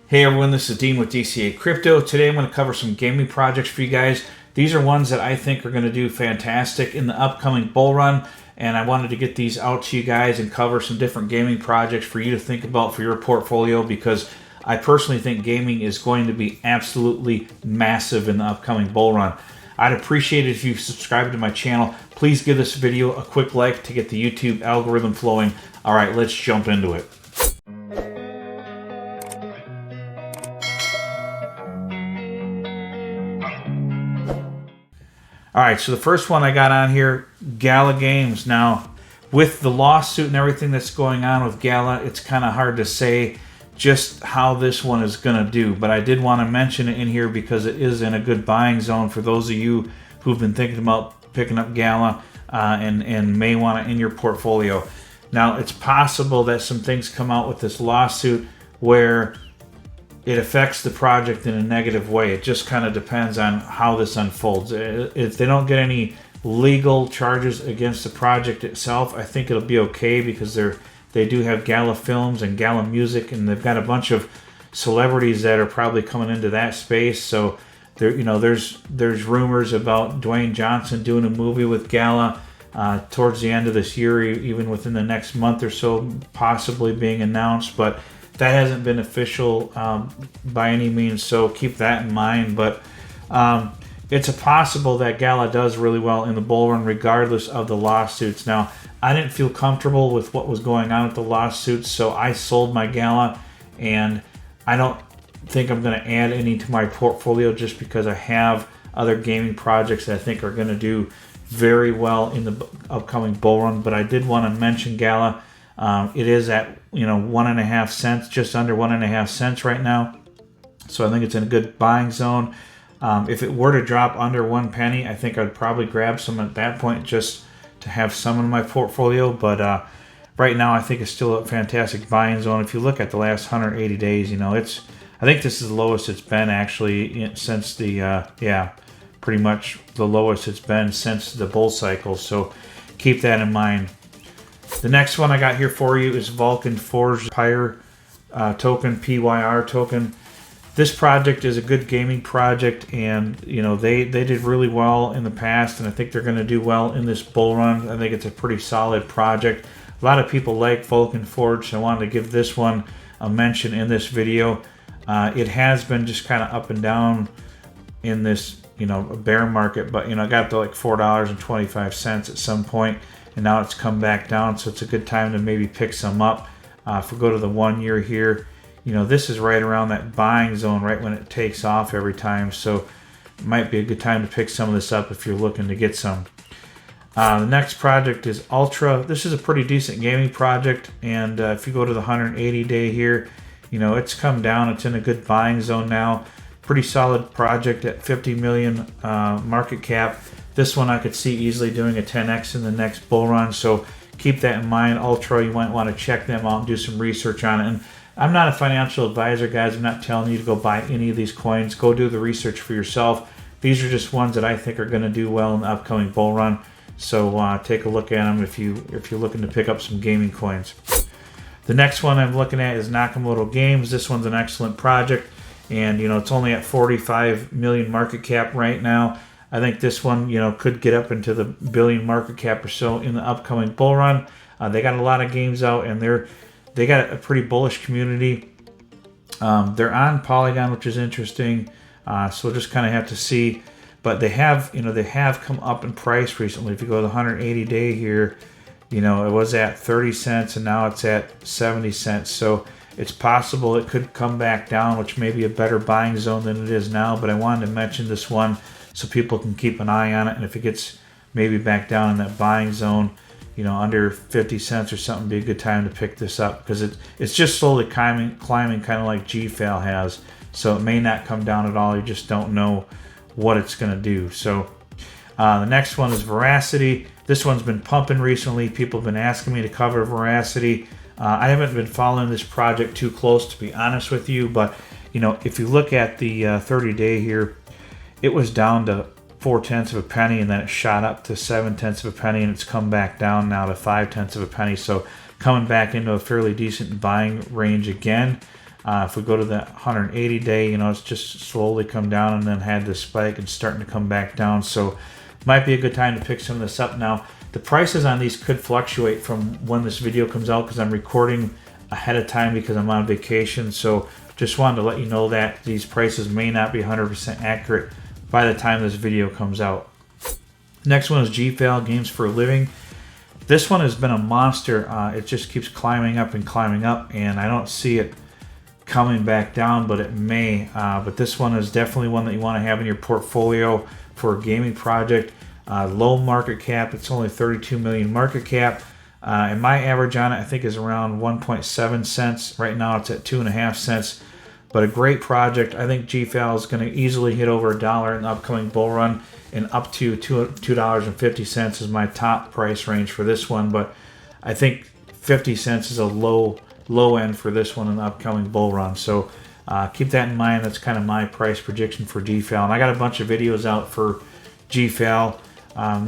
Hey everyone, this is Dean with DCA Crypto. Today I'm going to cover some gaming projects for you guys. These are ones that I think are going to do fantastic in the upcoming bull run, and I wanted to get these out to you guys and cover some different gaming projects for you to think about for your portfolio, because I personally think gaming is going to be absolutely massive in the upcoming bull run. I'd appreciate it if you subscribe to my channel. Please give this video a quick like to get the YouTube algorithm flowing. All right, let's jump into it. All right, so the first one I got on here, Gala Games. Now, with the lawsuit and everything that's going on with Gala, it's kind of hard to say just how this one is going to do. But I did want to mention it in here because it is in a good buying zone for those of you who've been thinking about picking up Gala and may want it in your portfolio. Now, it's possible that some things come out with this lawsuit where it affects the project in a negative way. It just kind of depends on how this unfolds. If they don't get any legal charges against the project itself, I think it'll be okay, because they do have Gala Films and Gala Music, and they've got a bunch of celebrities that are probably coming into that space. So there's rumors about Dwayne Johnson doing a movie with Gala towards the end of this year, even within the next month or so, possibly being announced, but that hasn't been official by any means, so keep that in mind. But it's a possible that Gala does really well in the bull run regardless of the lawsuits. Now, I didn't feel comfortable with what was going on with the lawsuits, so I sold my Gala, and I don't think I'm going to add any to my portfolio just because I have other gaming projects that I think are going to do very well in the upcoming bull run. But I did want to mention Gala. It is at 1.5 cents, just under 1.5 cents right now. So I think it's in a good buying zone. If it were to drop under 1 penny, I think I'd probably grab some at that point just to have some in my portfolio. But right now, I think it's still a fantastic buying zone. If you look at the last 180 days, I think this is the lowest it's been actually since the pretty much the lowest it's been since the bull cycle. So keep that in mind. The next one I got here for you is Vulcan Forge Pyre token, PYR token. This project is a good gaming project, and they did really well in the past, and I think they're going to do well in this bull run. I think it's a pretty solid project. A lot of people like Vulcan Forge, so I wanted to give this one a mention in this video. It has been just kind of up and down in this bear market, but it got to like $4.25 at some point, and now it's come back down, so it's a good time to maybe pick some up. If we go to the 1 year here, this is right around that buying zone, right when it takes off every time, so it might be a good time to pick some of this up if you're looking to get some. The next project is Ultra. This is a pretty decent gaming project, and if you go to the 180 day here, it's come down. It's in a good buying zone now. Pretty solid project at 50 million market cap. This one I could see easily doing a 10x in the next bull run, so keep that in mind. Ultra, you might want to check them out and do some research on it. And I'm not a financial advisor, guys. I'm not telling you to go buy any of these coins. Go do the research for yourself. These are just ones that I think are going to do well in the upcoming bull run. So take a look at them if you're looking to pick up some gaming coins. The next one I'm looking at is Nakamoto Games. This one's an excellent project, and it's only at 45 million market cap right now. I think this one, could get up into the billion market cap or so in the upcoming bull run. They got a lot of games out, and they got a pretty bullish community. They're on Polygon, which is interesting. So we'll just kind of have to see. But they have come up in price recently. If you go to the 180 day here, it was at 30 cents, and now it's at 70 cents. So it's possible it could come back down, which may be a better buying zone than it is now. But I wanted to mention this one so people can keep an eye on it. And if it gets maybe back down in that buying zone, under 50 cents or something, be a good time to pick this up, because it's just slowly climbing kind of like GFAL has. So it may not come down at all. You just don't know what it's going to do. So the next one is Veracity. This one's been pumping recently. People have been asking me to cover Veracity. I haven't been following this project too close, to be honest with you, but if you look at the 30-day here, it was down to 0.4 of a penny, and then it shot up to 0.7 of a penny, and it's come back down now to 0.5 of a penny. So coming back into a fairly decent buying range again. If we go to the 180 day, you know, it's just slowly come down and then had this spike and starting to come back down. So might be a good time to pick some of this up. Now, the prices on these could fluctuate from when this video comes out because I'm recording ahead of time because I'm on vacation. So just wanted to let you know that these prices may not be 100% accurate by the time this video comes out. Next one is GFAL, Games for a Living. This one has been a monster. It just keeps climbing up, and I don't see it coming back down, but it may. But this one is definitely one that you want to have in your portfolio for a gaming project. Low market cap. It's only 32 million market cap. And my average on it, I think, is around 1.7 cents. Right now it's at 2.5 cents. But a great project. I think GFAL is going to easily hit over $1 in the upcoming bull run, and up to $2.50 is my top price range for this one. But I think 50 cents is a low end for this one in the upcoming bull run. So keep that in mind. That's kind of my price prediction for GFAL. And I got a bunch of videos out for GFAL.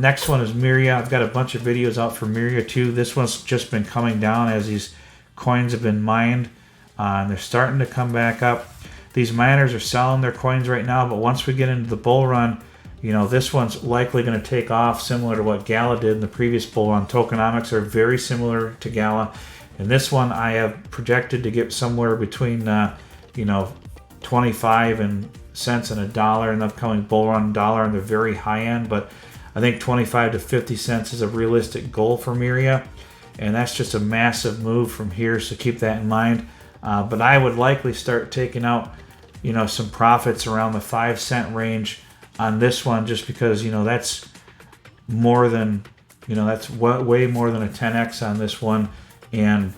Next one is Miria. I've got a bunch of videos out for Miria too. This one's just been coming down as these coins have been mined. And they're starting to come back up. These miners are selling their coins right now, but once we get into the bull run, you know, this one's likely going to take off similar to what Gala did in the previous bull run. Tokenomics are very similar to Gala. And this one I have projected to get somewhere between, 25 cents and $1 in the upcoming bull run, $1 on the very high end. But I think 25 to 50 cents is a realistic goal for Miria. And that's just a massive move from here, so keep that in mind. But I would likely start taking out, you know, some profits around the 5 cent range on this one, just because, you know, that's more than, you know, that's way more than a 10x on this one. And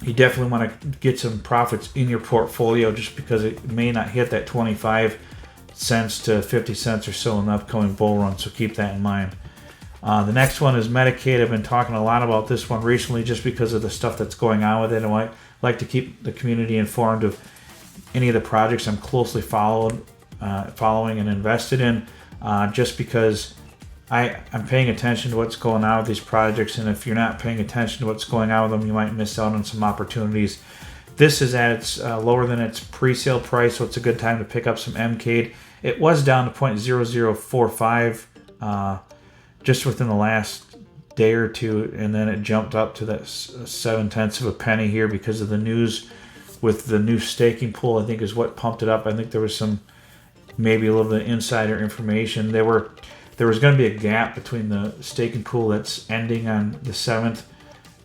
you definitely want to get some profits in your portfolio, just because it may not hit that 25 cents to 50 cents or so in the upcoming bull run. So keep that in mind. The next one is Medicaid. I've been talking a lot about this one recently just because of the stuff that's going on with it. And I like to keep the community informed of any of the projects I'm closely following and invested in, just because I'm paying attention to what's going on with these projects. And if you're not paying attention to what's going on with them, you might miss out on some opportunities. This is at its lower than its pre-sale price, so it's a good time to pick up some MCAD. It was down to 0.0045 just within the last day or two, and then it jumped up to that 0.7 of a penny here because of the news with the new staking pool. I think is what pumped it up. I think there was maybe a little bit of insider information. There was going to be a gap between the staking pool that's ending on the 7th,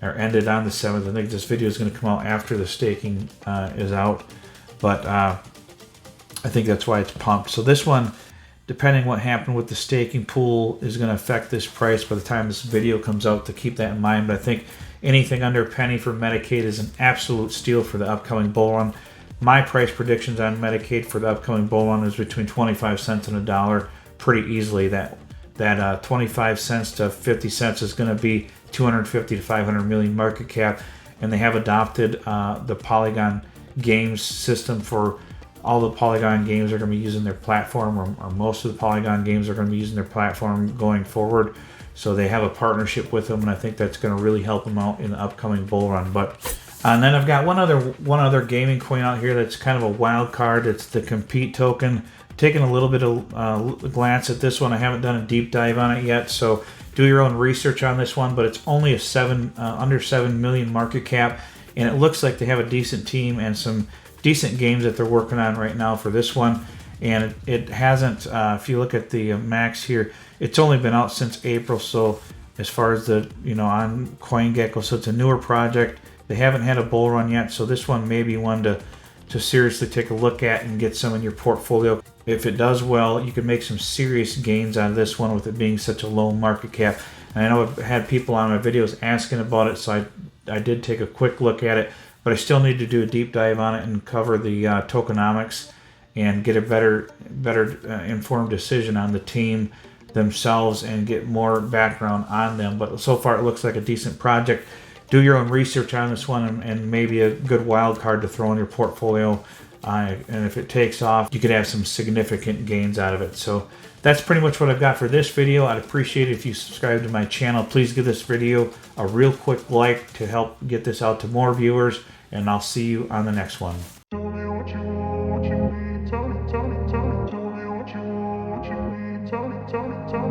or ended on the 7th. I think this video is going to come out after the staking is out, but I think that's why it's pumped. So this one, depending what happened with the staking pool, is going to affect this price by the time this video comes out, to keep that in mind. But I think anything under a penny for Medicaid is an absolute steal for the upcoming bull run. My price predictions on Medicaid for the upcoming bull run is between 25 cents and $1 pretty easily. That 25 cents to 50 cents is going to be 250 to 500 million market cap, and they have adopted the Polygon Games system for all the Polygon games are going to be using their platform, or most of the Polygon games are going to be using their platform going forward. So they have a partnership with them, and I think that's going to really help them out in the upcoming bull run. And then I've got one other gaming coin out here that's kind of a wild card. It's the Compete token. Taking a little bit of glance at this one. I haven't done a deep dive on it yet, so do your own research on this one. But it's only a under 7 million market cap, and it looks like they have a decent team and some decent games that they're working on right now for this one. And it hasn't, if you look at the max here, it's only been out since April. So as far as the, on CoinGecko, so it's a newer project. They haven't had a bull run yet, so this one may be one to seriously take a look at and get some in your portfolio. If it does well, you can make some serious gains out of this one with it being such a low market cap. And I know I've had people on my videos asking about it, so I did take a quick look at it, but I still need to do a deep dive on it and cover the tokenomics and get a better informed decision on the team themselves and get more background on them. But so far it looks like a decent project. Do your own research on this one, and maybe a good wild card to throw in your portfolio. And if it takes off, you could have some significant gains out of it. So that's pretty much what I've got for this video. I'd appreciate it if you subscribe to my channel. Please give this video a real quick like to help get this out to more viewers, and I'll see you on the next one. Tony.